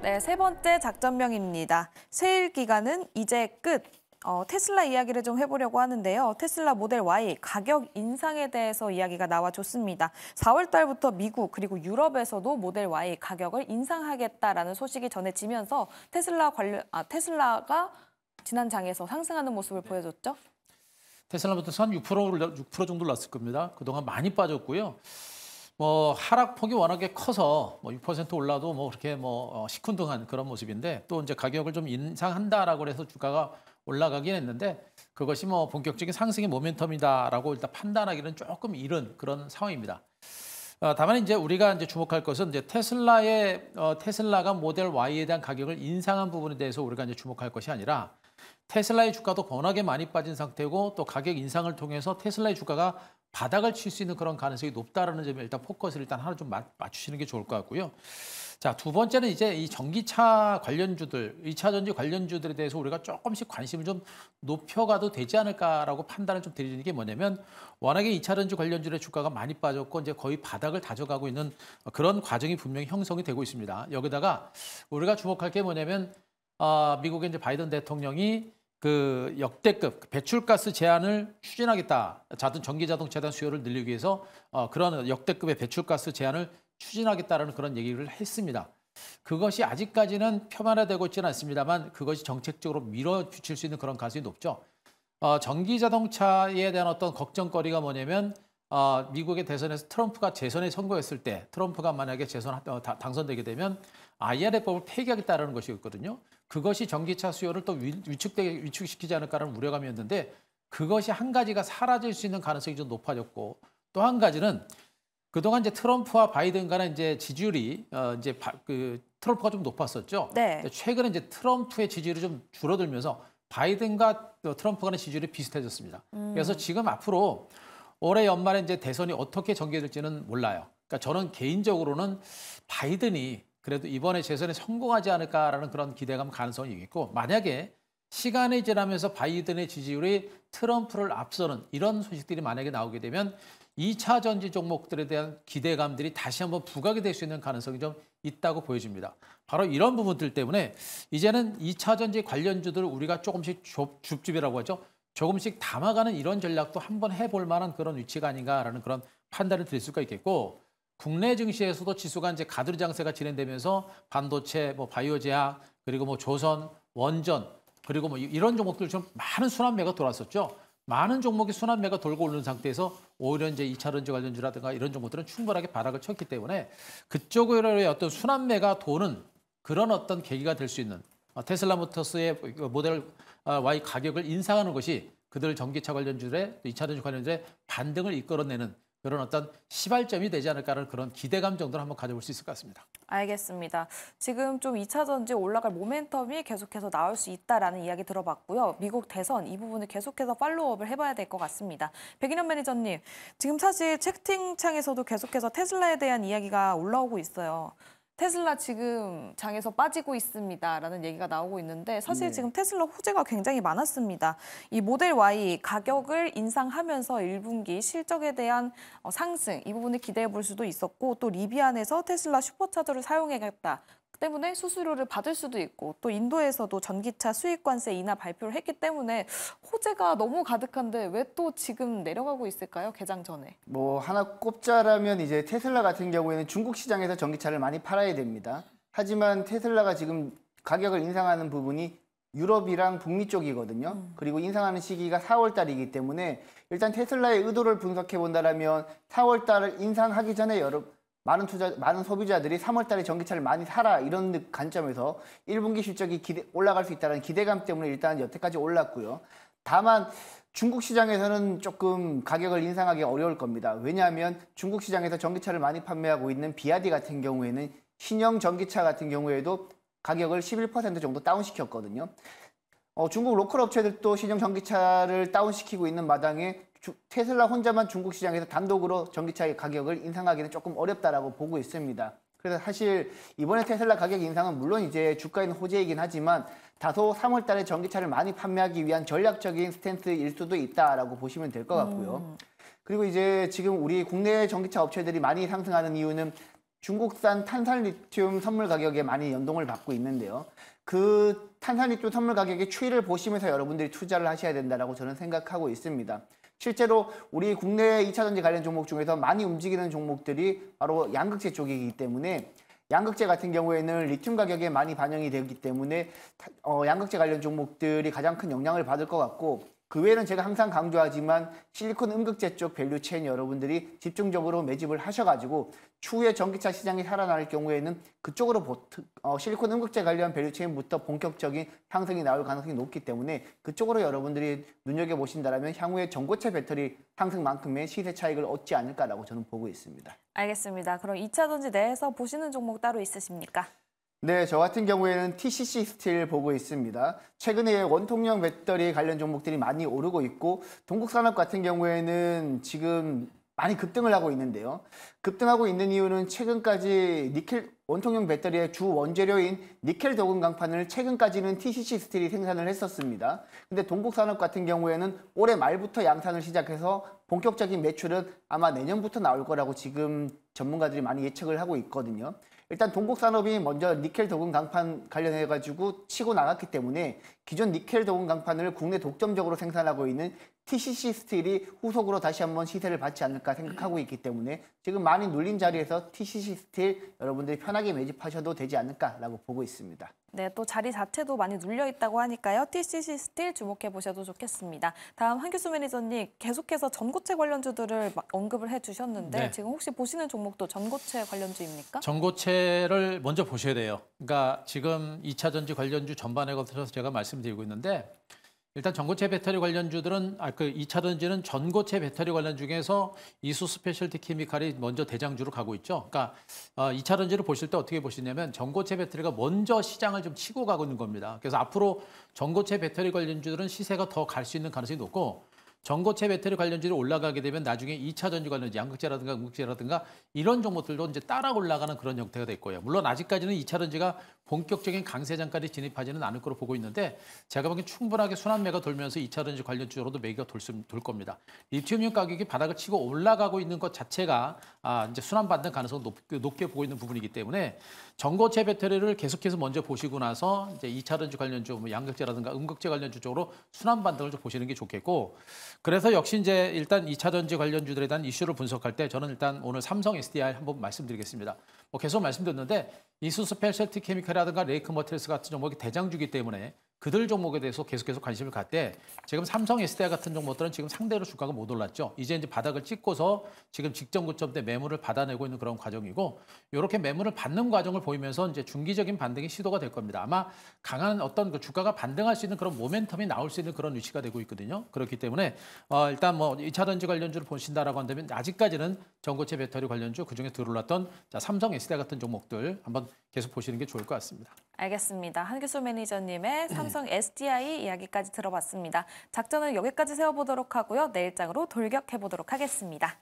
네, 세 번째 작전명입니다. 세일 기간은 이제 끝. 테슬라 이야기를 좀 해보려고 하는데요. 테슬라 모델 Y 가격 인상에 대해서 이야기가 나와줬습니다. 4월 달부터 미국 그리고 유럽에서도 모델 Y 가격을 인상하겠다라는 소식이 전해지면서 테슬라가 지난 장에서 상승하는 모습을 보여줬죠. 테슬라부터 한 6% 정도 났을 겁니다. 그동안 많이 빠졌고요. 뭐 하락폭이 워낙에 커서 뭐 6% 올라도 뭐 그렇게 시큰둥한 그런 모습인데, 또 이제 가격을 좀 인상한다라고 해서 주가가 올라가긴 했는데, 그것이 뭐 본격적인 상승의 모멘텀이다라고 일단 판단하기는 조금 이른 그런 상황입니다. 다만 이제 우리가 이제 주목할 것은 이제 테슬라가 모델 Y에 대한 가격을 인상한 부분에 대해서 우리가 이제 주목할 것이 아니라, 테슬라의 주가도 워낙에 많이 빠진 상태고 또 가격 인상을 통해서 테슬라의 주가가 바닥을 칠 수 있는 그런 가능성이 높다라는 점에 일단 포커스를 일단 하나 좀 맞추시는 게 좋을 것 같고요. 자, 두 번째는 이제 이 전기차 관련주들, 2차 전지 관련주들에 대해서 우리가 조금씩 관심을 좀 높여가도 되지 않을까라고 판단을 좀 드리는 게 뭐냐면, 워낙에 2차 전지 관련주의 주가가 많이 빠졌고 이제 거의 바닥을 다져가고 있는 그런 과정이 분명히 형성이 되고 있습니다. 여기다가 우리가 주목할 게 뭐냐면, 미국의 이제 바이든 대통령이 그 역대급 배출가스 제한을 추진하겠다. 전기 자동차에 대한 수요를 늘리기 위해서 그런 역대급의 배출가스 제한을 추진하겠다라는 그런 얘기를 했습니다. 그것이 아직까지는 표면화되고 있지는 않습니다만, 그것이 정책적으로 밀어붙일 수 있는 그런 가능성이 높죠. 전기 자동차에 대한 어떤 걱정거리가 뭐냐면, 미국의 대선에서 트럼프가 재선에 선거했을 때, 트럼프가 만약에 당선되게 되면 IRA법을 폐기하겠다는 것이었거든요. 그것이 전기차 수요를 또 위축시키지 않을까라는 우려감이었는데, 그것이 한 가지가 사라질 수 있는 가능성이 좀 높아졌고, 또 한 가지는 그동안 이제 트럼프와 바이든 간의 이제 지지율이 트럼프가 좀 높았었죠. 네. 최근에 이제 트럼프의 지지율이 좀 줄어들면서 바이든과 트럼프 간의 지지율이 비슷해졌습니다. 그래서 지금 앞으로 올해 연말에 이제 대선이 어떻게 전개될지는 몰라요. 그러니까 저는 개인적으로는 바이든이 그래도 이번에 재선에 성공하지 않을까라는 그런 기대감 가능성이 있고, 만약에 시간이 지나면서 바이든의 지지율이 트럼프를 앞서는 이런 소식들이 만약에 나오게 되면 2차 전지 종목들에 대한 기대감들이 다시 한번 부각이 될 수 있는 가능성이 좀 있다고 보여집니다. 바로 이런 부분들 때문에 이제는 2차 전지 관련주들을 우리가 조금씩 줍줍이라고 하죠. 조금씩 담아가는 이런 전략도 한번 해볼 만한 그런 위치가 아닌가라는 그런 판단을 드릴 수가 있겠고, 국내 증시에서도 지수가 이제 가두리 장세가 진행되면서 반도체, 바이오 제약, 그리고 조선, 원전, 그리고 이런 종목들 좀 많은 순환매가 돌았었죠. 많은 종목이 순환매가 돌고 오는 상태에서 오히려 이제 2차 전지 관련주라든가 이런 종목들은 충분하게 바닥을 쳤기 때문에 그쪽의 어떤 순환매가 도는 그런 어떤 계기가 될 수 있는 테슬라 모터스의 모델 Y 가격을 인상하는 것이 그들 전기차 관련주의 2차 전지 관련주의 반등을 이끌어내는 그런 어떤 시발점이 되지 않을까라는 그런 기대감 정도를 한번 가져볼 수 있을 것 같습니다. 알겠습니다. 지금 좀 2차 전지 올라갈 모멘텀이 계속해서 나올 수 있다라는 이야기 들어봤고요. 미국 대선 이 부분을 계속해서 팔로우업을 해봐야 될 것 같습니다. 백인현 매니저님, 지금 사실 채팅창에서도 계속해서 테슬라에 대한 이야기가 올라오고 있어요. 테슬라 지금 장에서 빠지고 있습니다라는 얘기가 나오고 있는데, 사실 지금 테슬라 호재가 굉장히 많았습니다. 이 모델 Y 가격을 인상하면서 1분기 실적에 대한 상승, 이 부분을 기대해 볼 수도 있었고, 또 리비안에서 테슬라 슈퍼차저를 사용하겠다 때문에 수수료를 받을 수도 있고, 또 인도에서도 전기차 수입관세 인하 발표를 했기 때문에 호재가 너무 가득한데 왜 또 지금 내려가고 있을까요? 개장 전에. 하나 꼽자라면 이제 테슬라 같은 경우에는 중국 시장에서 전기차를 많이 팔아야 됩니다. 하지만 테슬라가 지금 가격을 인상하는 부분이 유럽이랑 북미 쪽이거든요. 그리고 인상하는 시기가 4월 달이기 때문에 일단 테슬라의 의도를 분석해 본다라면 4월 달을 인상하기 전에 많은 소비자들이 3월 달에 전기차를 많이 사라 이런 관점에서 1분기 실적이 올라갈 수 있다는 기대감 때문에 일단 여태까지 올랐고요. 다만 중국 시장에서는 조금 가격을 인상하기 어려울 겁니다. 왜냐하면 중국 시장에서 전기차를 많이 판매하고 있는 비아디 같은 경우에는 신형 전기차 같은 경우에도 가격을 11% 정도 다운시켰거든요. 중국 로컬 업체들도 신형 전기차를 다운시키고 있는 마당에 테슬라 혼자만 중국 시장에서 단독으로 전기차의 가격을 인상하기는 조금 어렵다라고 보고 있습니다. 그래서 사실 이번에 테슬라 가격 인상은 물론 이제 주가에는 호재이긴 하지만 다소 3월 달에 전기차를 많이 판매하기 위한 전략적인 스탠스일 수도 있다라고 보시면 될 것 같고요. 그리고 이제 지금 우리 국내 전기차 업체들이 많이 상승하는 이유는 중국산 탄산 리튬 선물 가격에 많이 연동을 받고 있는데요. 그 탄산 리튬 선물 가격의 추이를 보시면서 여러분들이 투자를 하셔야 된다고 저는 생각하고 있습니다. 실제로 우리 국내 2차전지 관련 종목 중에서 많이 움직이는 종목들이 바로 양극재 쪽이기 때문에 양극재 같은 경우에는 리튬 가격에 많이 반영이 되기 때문에 양극재 관련 종목들이 가장 큰 영향을 받을 것 같고, 그 외에는 제가 항상 강조하지만 실리콘 음극재 쪽 밸류체인 여러분들이 집중적으로 매집을 하셔가지고 추후에 전기차 시장이 살아날 경우에는 그쪽으로 실리콘 음극재 관련 밸류체인부터 본격적인 상승이 나올 가능성이 높기 때문에 그쪽으로 여러분들이 눈여겨보신다면 향후에 전고체 배터리 상승만큼의 시세 차익을 얻지 않을까라고 저는 보고 있습니다. 알겠습니다. 그럼 2차전지 내에서 보시는 종목 따로 있으십니까? 네, 저 같은 경우에는 TCC 스틸 보고 있습니다. 최근에 원통형 배터리 관련 종목들이 많이 오르고 있고, 동국산업 같은 경우에는 지금 많이 급등을 하고 있는데요. 급등하고 있는 이유는 최근까지 원통형 배터리의 주 원재료인 니켈 도금 강판을 최근까지는 TCC 스틸이 생산을 했었습니다. 근데 동국산업 같은 경우에는 올해 말부터 양산을 시작해서 본격적인 매출은 아마 내년부터 나올 거라고 지금 전문가들이 많이 예측을 하고 있거든요. 일단 동국산업이 먼저 니켈 도금 강판 관련해가지고 치고 나갔기 때문에 기존 니켈 도금 강판을 국내 독점적으로 생산하고 있는 TCC 스틸이 후속으로 다시 한번 시세를 받지 않을까 생각하고 있기 때문에 지금 많이 눌린 자리에서 TCC 스틸 여러분들이 편하게 매집하셔도 되지 않을까라고 보고 있습니다. 네, 또 자리 자체도 많이 눌려 있다고 하니까요. TCC 스틸 주목해 보셔도 좋겠습니다. 다음 한규수 매니저님, 계속해서 전고체 관련주들을 언급을 해주셨는데 네. 지금 혹시 보시는 종목도 전고체 관련주입니까? 전고체를 먼저 보셔야 돼요. 그러니까 지금 2차 전지 관련주 전반에 걸쳐서 제가 말씀드리고 있는데, 일단 전고체 배터리 관련주들은 2차 전지는 전고체 배터리 관련 중에서 이수 스페셜티 케미칼이 먼저 대장주로 가고 있죠. 그러니까 2차 전지를 보실 때 어떻게 보시냐면 전고체 배터리가 먼저 시장을 좀 치고 가고 있는 겁니다. 그래서 앞으로 전고체 배터리 관련주들은 시세가 더 갈 수 있는 가능성이 높고, 전고체 배터리 관련주들이 올라가게 되면 나중에 2차 전지 관련주, 양극재라든가 음극재라든가 이런 종목들도 이제 따라 올라가는 그런 형태가 될 거예요. 물론 아직까지는 2차 전지가 본격적인 강세장까지 진입하지는 않을 거로 보고 있는데, 제가 보기엔 충분하게 순환매가 돌면서 2차 전지 관련주로도 매기가 돌 겁니다. 리튬이온 가격이 바닥을 치고 올라가고 있는 것 자체가 이제 순환받는 가능성을 높게 보고 있는 부분이기 때문에 전고체 배터리를 계속해서 먼저 보시고 나서 이제 2차 전지 관련주, 뭐 양극재라든가 음극재 관련주 쪽으로 순환 반등을 좀 보시는 게 좋겠고, 그래서 역시 이제 일단 2차 전지 관련주들에 대한 이슈를 분석할 때 저는 일단 오늘 삼성 SDI 한번 말씀드리겠습니다. 뭐 계속 말씀드렸는데 이수 스페셜티 케미칼이라든가 레이크 머티리얼스 같은 종목이 대장주기 때문에 그들 종목에 대해서 계속해서 관심을 갖되, 지금 삼성 SDI 같은 종목들은 지금 상대로 주가가 못 올랐죠. 이제 바닥을 찍고서 지금 직전 고점대 매물을 받아내고 있는 그런 과정이고, 이렇게 매물을 받는 과정을 보이면서 이제 중기적인 반등이 시도가 될 겁니다. 아마 강한 어떤 그 주가가 반등할 수 있는 그런 모멘텀이 나올 수 있는 그런 위치가 되고 있거든요. 그렇기 때문에 일단 뭐 2차 전지 관련주를 보신다라고 한다면 아직까지는 전고체 배터리 관련주, 그중에 들어올랐던 삼성 SDI 같은 종목들 한번 계속 보시는 게 좋을 것 같습니다. 알겠습니다. 한규수 매니저님의 삼성 SDI 이야기까지 들어봤습니다. 작전을 여기까지 세워보도록 하고요. 내일장으로 돌격해보도록 하겠습니다.